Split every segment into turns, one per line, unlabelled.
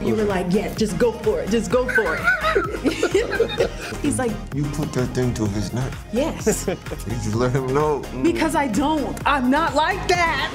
You were like, yeah, just go for it. Just go for it. He's like,
you put that thing to his neck.
yes.
You just let him know.
Because I don't. I'm not like that.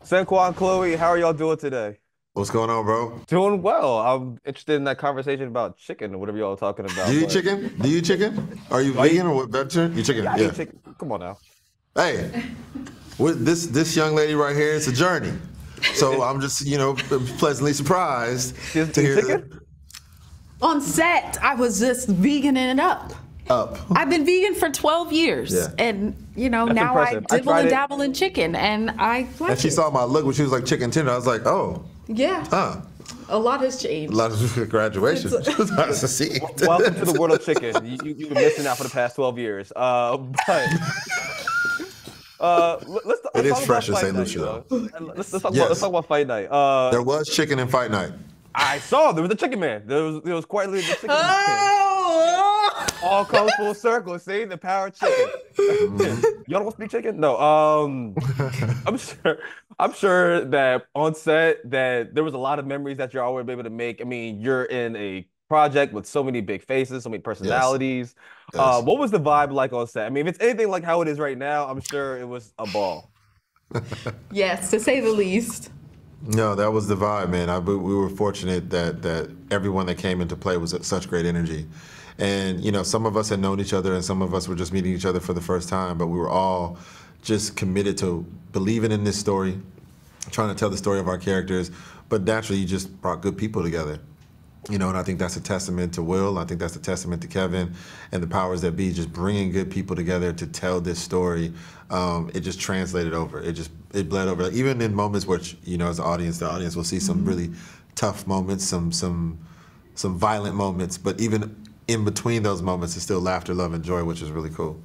Sinqua and Chloe, how are y'all doing today?
What's going on, bro?
Doing well. I'm interested in that conversation about chicken or whatever y'all are talking about.
Do you eat chicken? Do you eat chicken? Are you vegan or what? Vegetarian? You chicken?
Yeah, I eat chicken. Come on now.
Hey, with this young lady right here, it's a journey. So I'm just, pleasantly surprised to hear
chicken?
On set, I was just veganing it up. I've been vegan for 12 years.
Yeah.
And, now
impressive.
I dibble and dabble in chicken, and I like
And she
it.
saw my look when she was like chicken tender. I was like, oh.
Yeah. A lot has changed.
A lot of graduation. Nice to see.
Welcome to the world of chicken. You've been missing out for the past 12 years. Let's
It is
talk
fresh in
about
St.
fight night,
Lucia,
though. Let's talk about fight night.
There was chicken in fight night.
I saw there was a chicken man. There was quite literally the chicken man.
Oh!
All comes full circle. See the power of chicken. Y'all don't speak chicken? No. I'm sure that on set that there was a lot of memories that you're always able to make. I mean, you're in a project with so many big faces, so many personalities.
Yes.
What was the vibe like on set? I mean, if it's anything like how it is right now, I'm sure it was a ball.
Yes, to say the least.
No, that was the vibe, man. We were fortunate that everyone that came into play was such great energy. And, some of us had known each other and some of us were just meeting each other for the first time, but we were all just committed to believing in this story, trying to tell the story of our characters, but naturally you just brought good people together. And I think that's a testament to Will. I think that's a testament to Kevin and the powers that be, just bringing good people together to tell this story. It just translated over. It bled over. Even in moments which, as the audience will see some really tough moments, some violent moments, but even in between those moments, it's still laughter, love, and joy, which is really cool.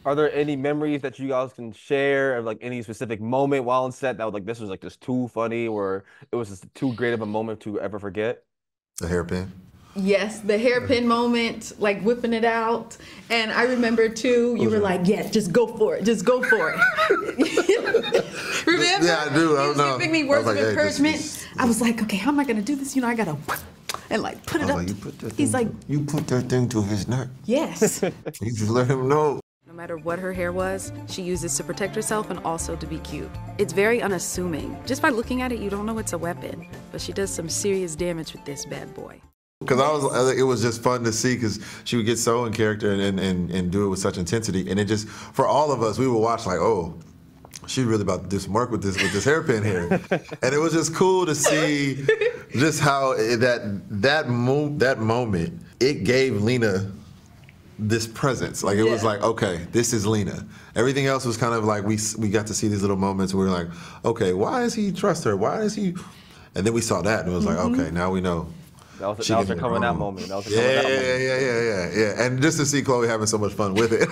Are there any memories that you guys can share of like any specific moment while on set that was like this was like just too funny or it was just too great of a moment to ever forget?
The hairpin.
Yes, the hairpin moment, like whipping it out. And I remember too, you were like, yes, just go for it. Just go for it. Remember?
Yeah, I do.
He was giving me words of encouragement.
This.
I was like, okay, how am I going to do this? I got to and like put it up. He's like,
you put that thing to his neck.
yes.
You just let him know.
No matter what her hair was, she uses to protect herself and also to be cute. It's very unassuming. Just by looking at it, you don't know it's a weapon. But she does some serious damage with this bad boy.
Because it was just fun to see because she would get so in character and do it with such intensity. And it just, for all of us, we would watch like, oh, she's really about to do some work with this hairpin here. And it was just cool to see just how that moment, it gave Lena this presence. Like it was like, okay, this is Lena. Everything else was kind of like we got to see these little moments where we were like, okay, why does he trust her? Why is he? And then we saw that and it was like, okay, now we know.
That was her coming out moment.
Yeah. And just to see Chloe having so much fun with it.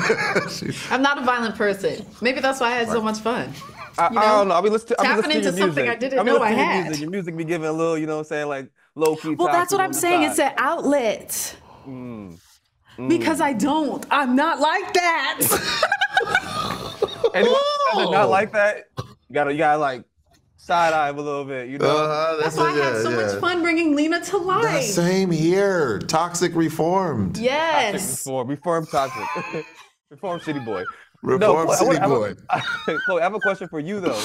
I'm not a violent person. Maybe that's why I had so much fun.
I don't know. I mean,
tapping into something I didn't know I had.
Your music be giving a little, you know what I'm saying, like low key.
Well, that's what I'm saying. It's an outlet. Because I don't. I'm not like that.
Anyone that's not like that, you gotta like side eye a little bit,
That's why I had so much fun bringing Lena to life.
Same here. Toxic reformed.
Yes.
Reform toxic. Reform city boy.
Reform city boy.
Chloe, I have a question for you though.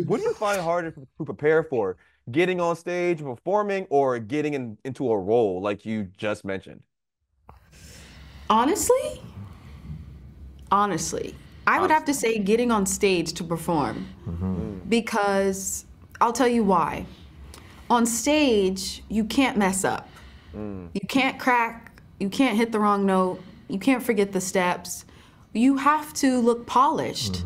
What do you find harder to prepare for? Getting on stage, performing, or getting into a role like you just mentioned?
Honestly, I would have to say getting on stage to perform. Because I'll tell you why. On stage, you can't mess up. You can't crack, you can't hit the wrong note, you can't forget the steps. You have to look polished.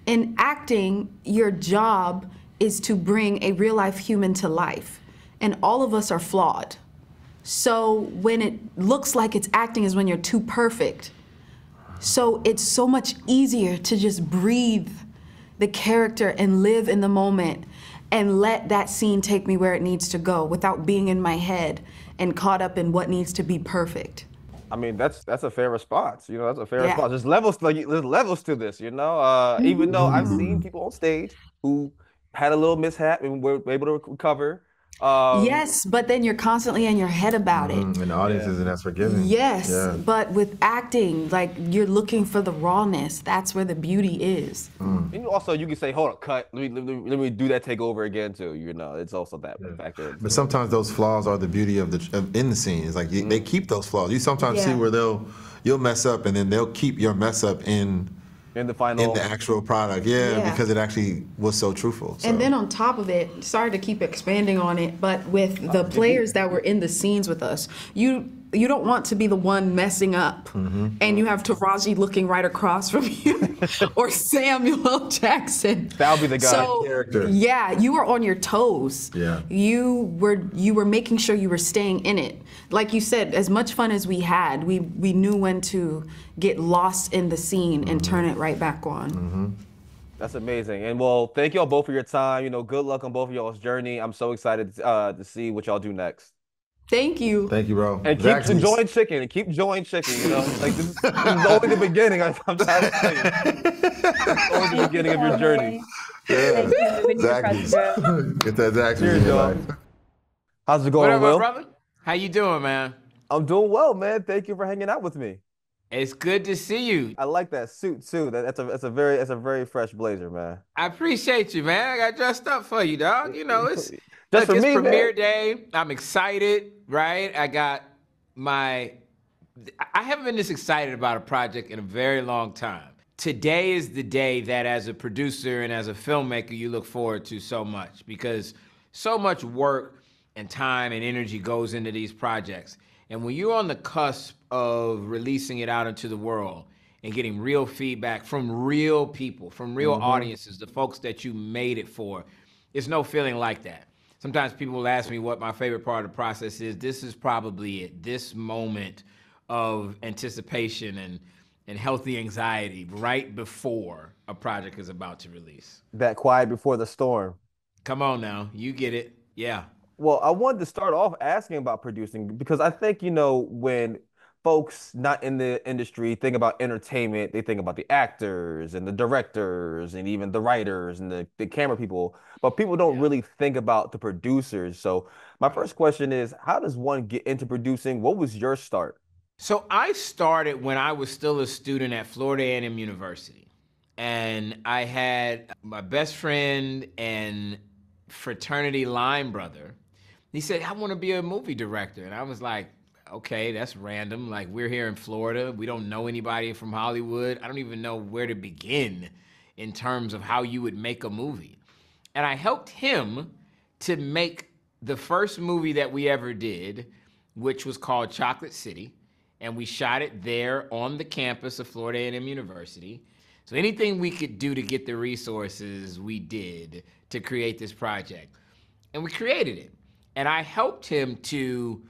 In acting, your job is to bring a real life human to life. And all of us are flawed. So when it looks like it's acting is when you're too perfect. So it's so much easier to just breathe the character and live in the moment and let that scene take me where it needs to go without being in my head and caught up in what needs to be perfect.
I mean, that's a fair response. That's a fair response. There's levels to this, even though I've seen people on stage who had a little mishap and we're able to recover.
Yes, but then you're constantly in your head about it.
And the audience isn't as forgiving.
Yes,
Yeah.
but with acting, like you're looking for the rawness. That's where the beauty is.
And also, you can say, "Hold on, cut. Let me do that take over again too." It's also that factor.
But sometimes those flaws are the beauty of in the scene. It's like they keep those flaws. You sometimes see where you'll mess up, and then they'll keep your mess up in the actual product. Yeah, because it actually was so truthful. So.
And then on top of it, sorry to keep expanding on it, but with the players that were in the scenes with us, you don't want to be the one messing up, and you have Taraji looking right across from you, or Samuel L. Jackson.
That'll be the guy.
So,
character.
yeah, you were on your toes.
Yeah.
You were making sure you were staying in it. Like you said, as much fun as we had, we knew when to get lost in the scene and turn it right back on.
That's amazing. And well, thank y'all both for your time. Good luck on both of y'all's journey. I'm so excited to see what y'all do next.
Thank you.
Thank you, bro.
And keep enjoying chicken. And keep enjoying chicken. Like this is only the beginning. I'm trying to tell you. It's only the beginning of your journey.
Yeah. Zackies. Get that Zackies.
Cheers, y'all. How's it going,
What up,
Will?
brother? How you doing, man?
I'm doing well, man. Thank you for hanging out with me.
It's good to see you.
I like that suit too. That's a very fresh blazer, man.
I appreciate you, man. I got dressed up for you, dog. It's
Just for
it's
me,
premiere
man.
day. I'm excited, right? I haven't been this excited about a project in a very long time. Today is the day that as a producer and as a filmmaker, you look forward to so much because so much work and time and energy goes into these projects. And when you're on the cusp of releasing it out into the world and getting real feedback from real people, from real audiences, the folks that you made it for, it's no feeling like that. Sometimes people will ask me what my favorite part of the process is. This is probably it. This moment of anticipation and healthy anxiety right before a project is about to release.
That quiet before the storm.
Come on now, you get it. Yeah.
Well, I wanted to start off asking about producing because I think, when folks not in the industry think about entertainment, they think about the actors and the directors and even the writers and the camera people, but people don't really think about the producers. So my first question is, how does one get into producing? What was your start?
So I started when I was still a student at Florida A&M University. And I had my best friend and fraternity line brother. He said, I want to be a movie director. And I was like, okay, that's random. Like, we're here in Florida. We don't know anybody from Hollywood. I don't even know where to begin in terms of how you would make a movie. And I helped him to make the first movie that we ever did, which was called Chocolate City. And we shot it there on the campus of Florida A&M University. So anything we could do to get the resources, we did to create this project. And we created it. And I helped him to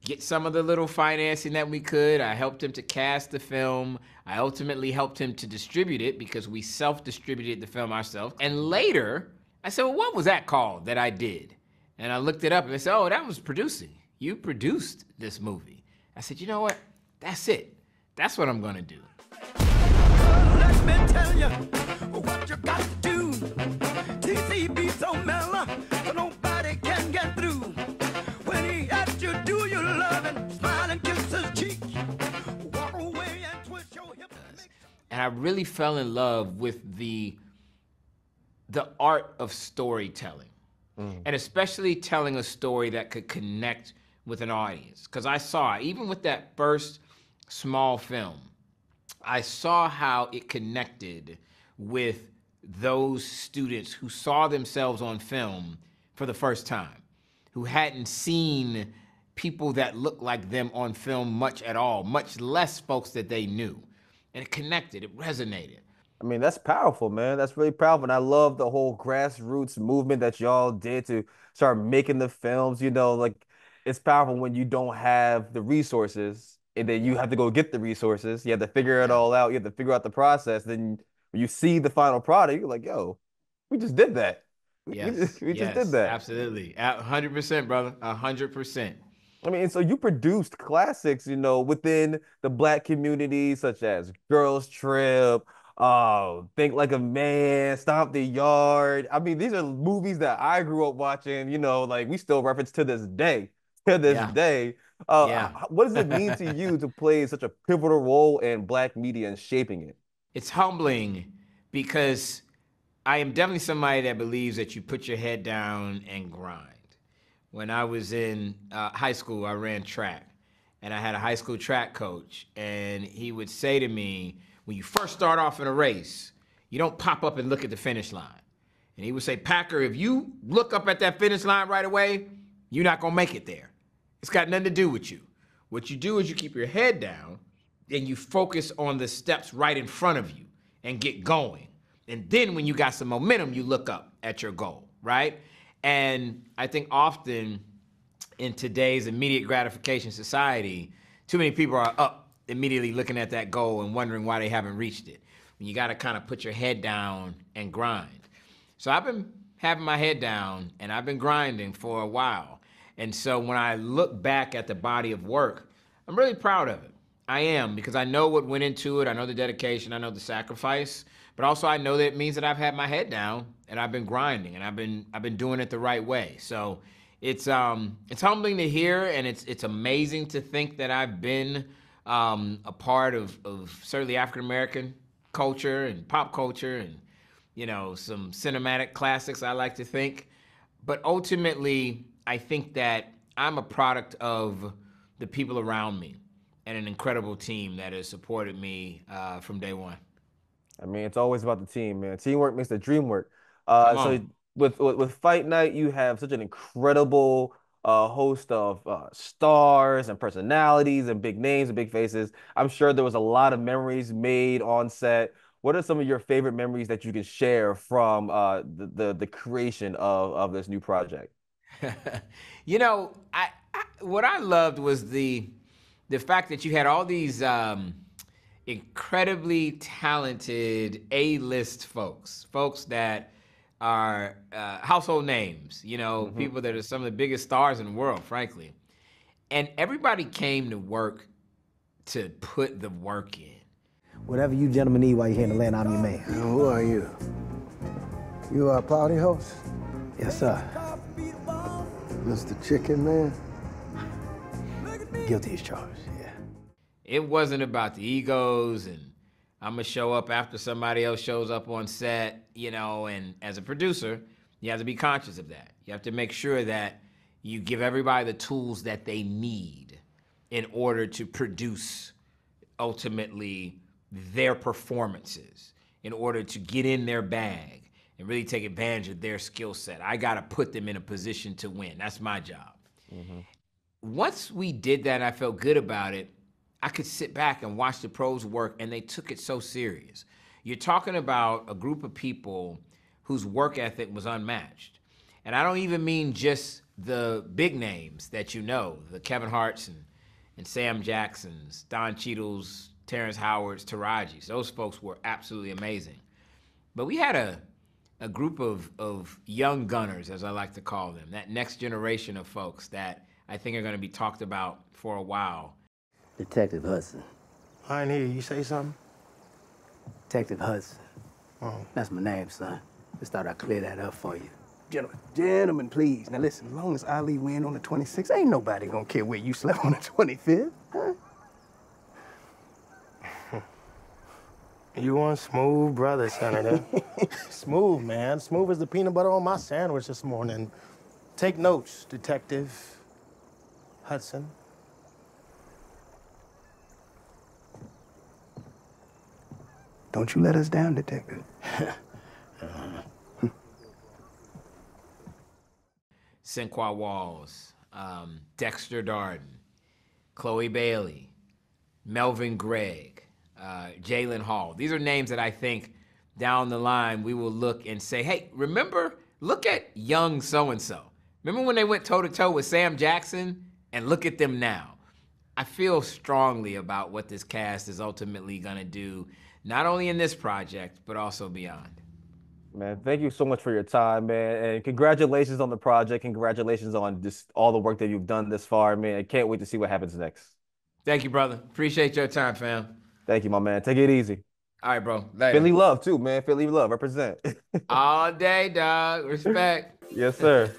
get some of the little financing that we could. I helped him to cast the film. I ultimately helped him to distribute it because we self-distributed the film ourselves. And later, I said, well, what was that called that I did? And I looked it up and I said, oh, that was producing. You produced this movie. I said, you know what? That's it. That's what I'm gonna do.
Let me tell you what you got to do. TCB so mellow, so nobody can get through. When he asks you, do you love him? Smile and kiss his cheek. Walk away and twist your hip.
And I really fell in love with the art of storytelling. And especially telling a story that could connect with an audience. Because I saw, even with that first small film, I saw how it connected with those students who saw themselves on film for the first time, who hadn't seen people that looked like them on film much at all, much less folks that they knew. And it connected, it resonated.
I mean, that's powerful, man. That's really powerful. And I love the whole grassroots movement that y'all did to start making the films. Like it's powerful when you don't have the resources and then you have to go get the resources. You have to figure it all out. You have to figure out the process. Then when you see the final product, you're like, yo, we just did that.
Yes,
we just did that.
Absolutely. 100%, brother. 100%.
I mean, so you produced classics, within the Black community, such as Girls Trip, Think Like a Man, Stomp the Yard. I mean, these are movies that I grew up watching, like we still reference to this day. To this
Yeah,
day.
yeah.
What does it mean to you to play such a pivotal role in Black media and shaping it?
It's humbling because I am definitely somebody that believes that you put your head down and grind. When I was in high school, I ran track, and I had a high school track coach, and he would say to me, when you first start off in a race, you don't pop up and look at the finish line. And he would say, Packer, if you look up at that finish line right away, you're not gonna make it there. It's got nothing to do with you. What you do is you keep your head down and you focus on the steps right in front of you and get going. And then when you got some momentum, you look up at your goal, right? And I think often in today's immediate gratification society, too many people are up immediately looking at that goal and wondering why they haven't reached it. When you got to kind of put your head down and grind. So I've been having my head down and I've been grinding for a while. And so when I look back at the body of work, I'm really proud of it. I am, because I know what went into it. I know the dedication, I know the sacrifice, but also I know that it means that I've had my head down and I've been grinding and I've been doing it the right way. So it's humbling to hear, and it's amazing to think that I've been a part of certainly African American culture and pop culture and some cinematic classics, I like to think. But ultimately, I think that I'm a product of the people around me and an incredible team that has supported me from day one.
I mean, it's always about the team, man. Teamwork makes the dream work.
Come
So
on.
with Fight Night, you have such an incredible host of stars and personalities and big names and big faces. I'm sure there was a lot of memories made on set. What are some of your favorite memories that you can share from the creation of this new project?
What I loved was the fact that you had all these incredibly talented A-list folks that are household names, people that are some of the biggest stars in the world, frankly. And everybody came to work to put the work in.
Whatever you gentlemen need while you're here in Atlanta, I'm your man.
Who are you? You are a party host?
Yes, sir.
Mr. Chicken Man?
Guilty as charged, yeah.
It wasn't about the egos and I'm gonna show up after somebody else shows up on set, and as a producer, you have to be conscious of that. You have to make sure that you give everybody the tools that they need in order to produce ultimately their performances, in order to get in their bag and really take advantage of their skill set. I gotta put them in a position to win. That's my job. Once we did that and I felt good about it, I could sit back and watch the pros work, and they took it so serious. You're talking about a group of people whose work ethic was unmatched. And I don't even mean just the big names that the Kevin Harts and Sam Jacksons, Don Cheadle's, Terrence Howard's, Taraji's. Those folks were absolutely amazing. But we had a group of young gunners, as I like to call them, that next generation of folks that I think are gonna be talked about for a while.
Detective Hudson.
I ain't hear you say something.
Detective Hudson.
Oh.
That's my name, son. Just thought I'd clear that up for you. Gentlemen, please. Now listen, as long as Ali win on the 26th, ain't nobody gonna care where you slept on the 25th, huh?
You one smooth brother, Senator. Smooth, man. Smooth as the peanut butter on my sandwich this morning. Take notes, Detective Hudson.
Don't you let us down, Detective.
Sinqua Walls, Dexter Darden, Chloe Bailey, Melvin Gregg, Jalen Hall. These are names that I think down the line we will look and say, hey, look at young so-and-so. Remember when they went toe-to-toe with Sam Jackson? And look at them now. I feel strongly about what this cast is ultimately gonna do, not only in this project, but also beyond.
Man, thank you so much for your time, man. And congratulations on the project. Congratulations on just all the work that you've done this far, man. I can't wait to see what happens next.
Thank you, brother. Appreciate your time, fam.
Thank you, my man. Take it easy.
All right, bro. Later.
Philly love too, man. Philly love. Represent.
All day, dog. Respect.
Yes, sir.